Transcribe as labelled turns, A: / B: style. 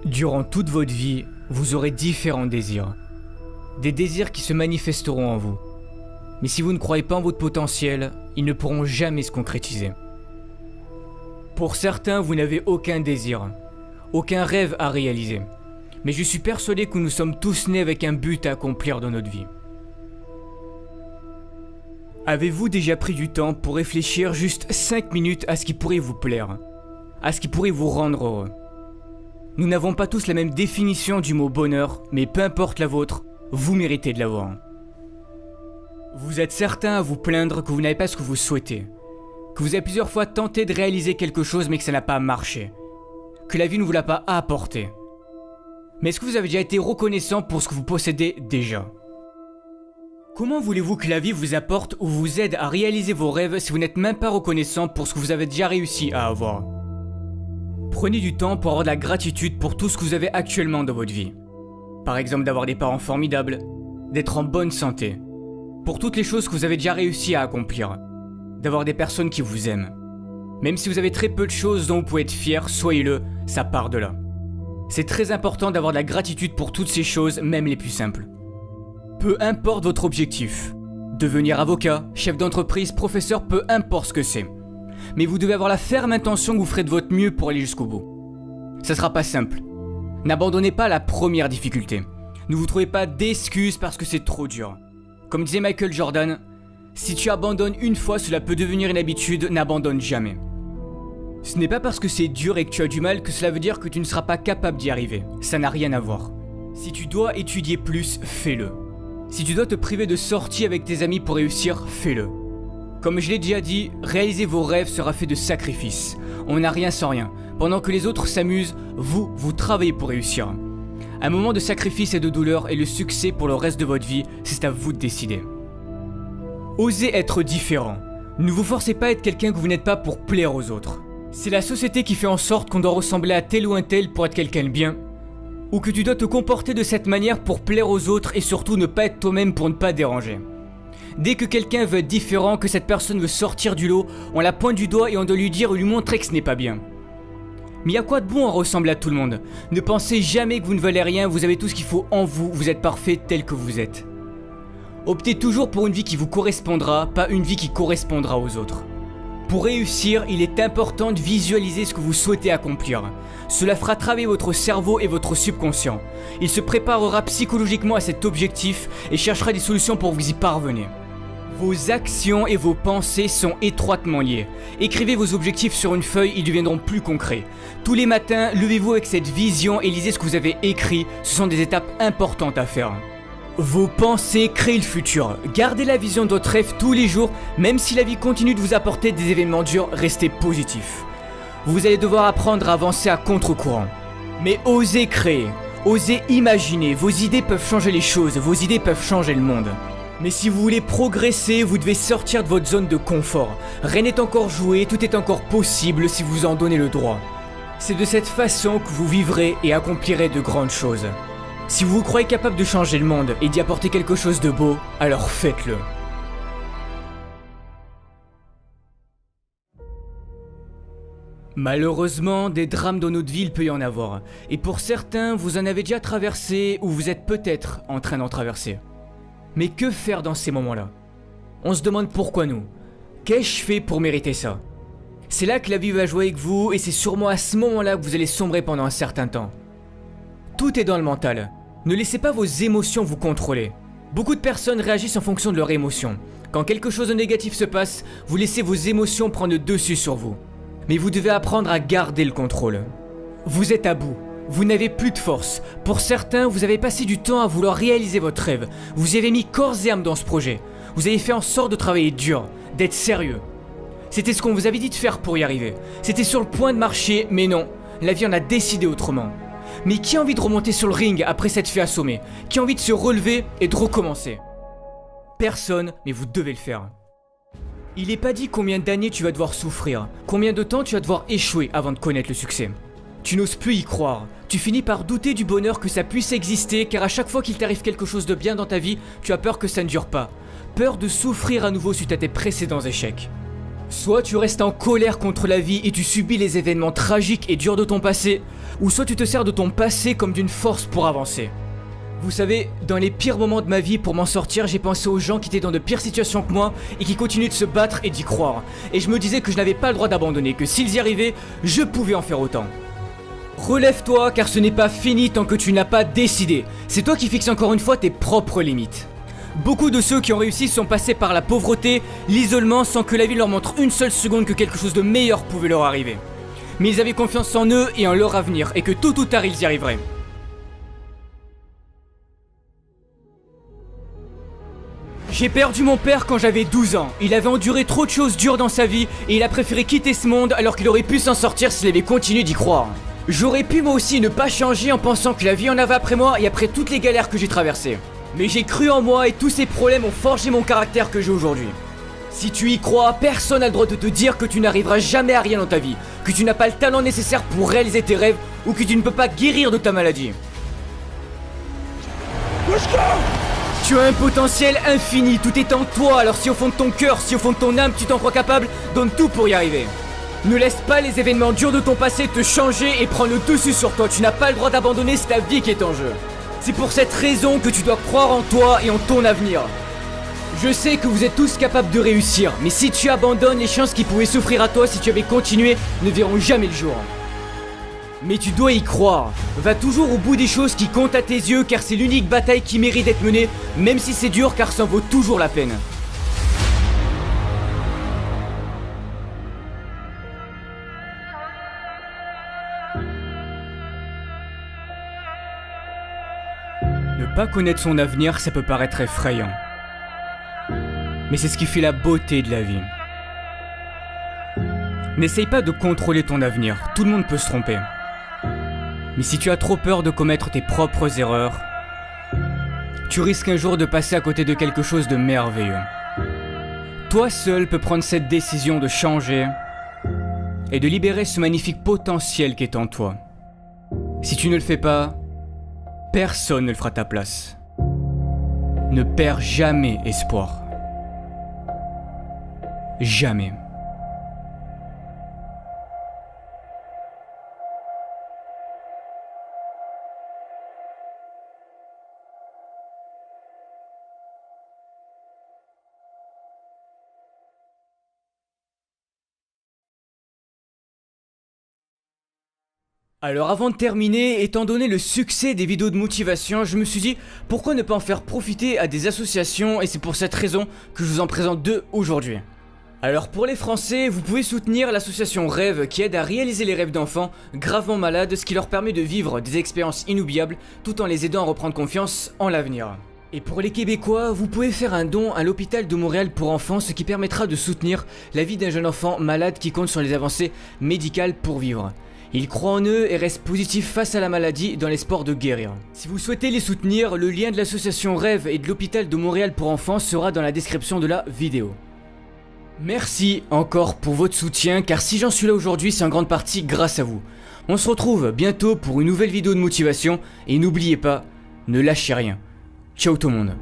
A: Durant toute votre vie, vous aurez différents désirs. Des désirs qui se manifesteront en vous. Mais si vous ne croyez pas en votre potentiel, ils ne pourront jamais se concrétiser. Pour certains, vous n'avez aucun désir, aucun rêve à réaliser. Mais je suis persuadé que nous sommes tous nés avec un but à accomplir dans notre vie. Avez-vous déjà pris du temps pour réfléchir juste 5 minutes à ce qui pourrait vous plaire, à ce qui pourrait vous rendre heureux? Nous n'avons pas tous la même définition du mot bonheur, mais peu importe la vôtre, vous méritez de l'avoir. Vous êtes certain à vous plaindre que vous n'avez pas ce que vous souhaitez, que vous avez plusieurs fois tenté de réaliser quelque chose mais que ça n'a pas marché, que la vie ne vous l'a pas apporté. Mais est-ce que vous avez déjà été reconnaissant pour ce que vous possédez déjà? Comment voulez-vous que la vie vous apporte ou vous aide à réaliser vos rêves si vous n'êtes même pas reconnaissant pour ce que vous avez déjà réussi à avoir? Prenez du temps pour avoir de la gratitude pour tout ce que vous avez actuellement dans votre vie. Par exemple d'avoir des parents formidables, d'être en bonne santé, pour toutes les choses que vous avez déjà réussi à accomplir, d'avoir des personnes qui vous aiment. Même si vous avez très peu de choses dont vous pouvez être fier, soyez-le, ça part de là. C'est très important d'avoir de la gratitude pour toutes ces choses, même les plus simples. Peu importe votre objectif, devenir avocat, chef d'entreprise, professeur, peu importe ce que c'est. Mais vous devez avoir la ferme intention que vous ferez de votre mieux pour aller jusqu'au bout. Ça sera pas simple. N'abandonnez pas la première difficulté. Ne vous trouvez pas d'excuses parce que c'est trop dur. Comme disait Michael Jordan, si tu abandonnes une fois, cela peut devenir une habitude, n'abandonne jamais. Ce n'est pas parce que c'est dur et que tu as du mal que cela veut dire que tu ne seras pas capable d'y arriver. Ça n'a rien à voir. Si tu dois étudier plus, fais-le. Si tu dois te priver de sorties avec tes amis pour réussir, fais-le. Comme je l'ai déjà dit, réaliser vos rêves sera fait de sacrifices. On n'a rien sans rien. Pendant que les autres s'amusent, vous travaillez pour réussir. Un moment de sacrifice et de douleur et le succès pour le reste de votre vie, c'est à vous de décider. Osez être différent. Ne vous forcez pas à être quelqu'un que vous n'êtes pas pour plaire aux autres. C'est la société qui fait en sorte qu'on doit ressembler à tel ou un tel pour être quelqu'un de bien, ou que tu dois te comporter de cette manière pour plaire aux autres et surtout ne pas être toi-même pour ne pas déranger. Dès que quelqu'un veut être différent, que cette personne veut sortir du lot, on la pointe du doigt et on doit lui dire ou lui montrer que ce n'est pas bien. Mais y a quoi de bon à ressembler à tout le monde? Ne pensez jamais que vous ne valez rien, vous avez tout ce qu'il faut en vous, vous êtes parfait tel que vous êtes. Optez toujours pour une vie qui vous correspondra, pas une vie qui correspondra aux autres. Pour réussir, il est important de visualiser ce que vous souhaitez accomplir. Cela fera travailler votre cerveau et votre subconscient. Il se préparera psychologiquement à cet objectif et cherchera des solutions pour vous y parvenir. Vos actions et vos pensées sont étroitement liées. Écrivez vos objectifs sur une feuille, ils deviendront plus concrets. Tous les matins, levez-vous avec cette vision et lisez ce que vous avez écrit. Ce sont des étapes importantes à faire. Vos pensées créent le futur. Gardez la vision de votre rêve tous les jours, même si la vie continue de vous apporter des événements durs, restez positif. Vous allez devoir apprendre à avancer à contre-courant. Mais osez créer, osez imaginer, vos idées peuvent changer les choses, vos idées peuvent changer le monde. Mais si vous voulez progresser, vous devez sortir de votre zone de confort. Rien n'est encore joué, tout est encore possible si vous en donnez le droit. C'est de cette façon que vous vivrez et accomplirez de grandes choses. Si vous vous croyez capable de changer le monde et d'y apporter quelque chose de beau, alors faites-le. Malheureusement, des drames dans notre vie, il peut y en avoir. Et pour certains, vous en avez déjà traversé ou vous êtes peut-être en train d'en traverser. Mais que faire dans ces moments-là? On se demande pourquoi nous. Qu'ai-je fait pour mériter ça? C'est là que la vie va jouer avec vous et c'est sûrement à ce moment-là que vous allez sombrer pendant un certain temps. Tout est dans le mental. Ne laissez pas vos émotions vous contrôler. Beaucoup de personnes réagissent en fonction de leurs émotions. Quand quelque chose de négatif se passe, vous laissez vos émotions prendre le dessus sur vous. Mais vous devez apprendre à garder le contrôle. Vous êtes à bout. Vous n'avez plus de force. Pour certains, vous avez passé du temps à vouloir réaliser votre rêve. Vous avez mis corps et âme dans ce projet. Vous avez fait en sorte de travailler dur, d'être sérieux. C'était ce qu'on vous avait dit de faire pour y arriver. C'était sur le point de marcher, mais non. La vie en a décidé autrement. Mais qui a envie de remonter sur le ring après s'être fait assommer? Qui a envie de se relever et de recommencer? Personne, mais vous devez le faire. Il n'est pas dit combien d'années tu vas devoir souffrir, combien de temps tu vas devoir échouer avant de connaître le succès. Tu n'oses plus y croire, tu finis par douter du bonheur que ça puisse exister car à chaque fois qu'il t'arrive quelque chose de bien dans ta vie, tu as peur que ça ne dure pas. Peur de souffrir à nouveau suite à tes précédents échecs. Soit tu restes en colère contre la vie et tu subis les événements tragiques et durs de ton passé, ou soit tu te sers de ton passé comme d'une force pour avancer. Vous savez, dans les pires moments de ma vie, pour m'en sortir, j'ai pensé aux gens qui étaient dans de pires situations que moi et qui continuaient de se battre et d'y croire. Et je me disais que je n'avais pas le droit d'abandonner, que s'ils y arrivaient, je pouvais en faire autant. Relève-toi, car ce n'est pas fini tant que tu n'as pas décidé. C'est toi qui fixes encore une fois tes propres limites. Beaucoup de ceux qui ont réussi sont passés par la pauvreté, l'isolement, sans que la vie leur montre une seule seconde que quelque chose de meilleur pouvait leur arriver. Mais ils avaient confiance en eux et en leur avenir, et que tôt ou tard ils y arriveraient. J'ai perdu mon père quand j'avais 12 ans. Il avait enduré trop de choses dures dans sa vie et il a préféré quitter ce monde alors qu'il aurait pu s'en sortir s'il avait continué d'y croire. J'aurais pu moi aussi ne pas changer en pensant que la vie en avait après moi et après toutes les galères que j'ai traversées. Mais j'ai cru en moi et tous ces problèmes ont forgé mon caractère que j'ai aujourd'hui. Si tu y crois, personne n'a le droit de te dire que tu n'arriveras jamais à rien dans ta vie, que tu n'as pas le talent nécessaire pour réaliser tes rêves ou que tu ne peux pas guérir de ta maladie. Tu as un potentiel infini, tout est en toi, alors si au fond de ton cœur, si au fond de ton âme tu t'en crois capable, donne tout pour y arriver. Ne laisse pas les événements durs de ton passé te changer et prendre le dessus sur toi, tu n'as pas le droit d'abandonner, c'est ta vie qui est en jeu. C'est pour cette raison que tu dois croire en toi et en ton avenir. Je sais que vous êtes tous capables de réussir, mais si tu abandonnes, les chances qui pouvaient s'offrir à toi si tu avais continué ne verront jamais le jour. Mais tu dois y croire. Va toujours au bout des choses qui comptent à tes yeux car c'est l'unique bataille qui mérite d'être menée, même si c'est dur car ça en vaut toujours la peine. Ne pas connaître son avenir, ça peut paraître effrayant. Mais c'est ce qui fait la beauté de la vie. N'essaye pas de contrôler ton avenir, tout le monde peut se tromper. Mais si tu as trop peur de commettre tes propres erreurs, tu risques un jour de passer à côté de quelque chose de merveilleux. Toi seul peux prendre cette décision de changer et de libérer ce magnifique potentiel qui est en toi. Si tu ne le fais pas, personne ne le fera à ta place. Ne perds jamais espoir. Jamais. Alors avant de terminer, étant donné le succès des vidéos de motivation, je me suis dit pourquoi ne pas en faire profiter à des associations et c'est pour cette raison que je vous en présente deux aujourd'hui. Alors pour les Français, vous pouvez soutenir l'association Rêve qui aide à réaliser les rêves d'enfants gravement malades, ce qui leur permet de vivre des expériences inoubliables tout en les aidant à reprendre confiance en l'avenir. Et pour les Québécois, vous pouvez faire un don à l'hôpital de Montréal pour enfants, ce qui permettra de soutenir la vie d'un jeune enfant malade qui compte sur les avancées médicales pour vivre. Ils croient en eux et restent positifs face à la maladie dans l'espoir de guérir. Si vous souhaitez les soutenir, le lien de l'association Rêve et de l'hôpital de Montréal pour enfants sera dans la description de la vidéo. Merci encore pour votre soutien car si j'en suis là aujourd'hui c'est en grande partie grâce à vous. On se retrouve bientôt pour une nouvelle vidéo de motivation et n'oubliez pas, ne lâchez rien. Ciao tout le monde.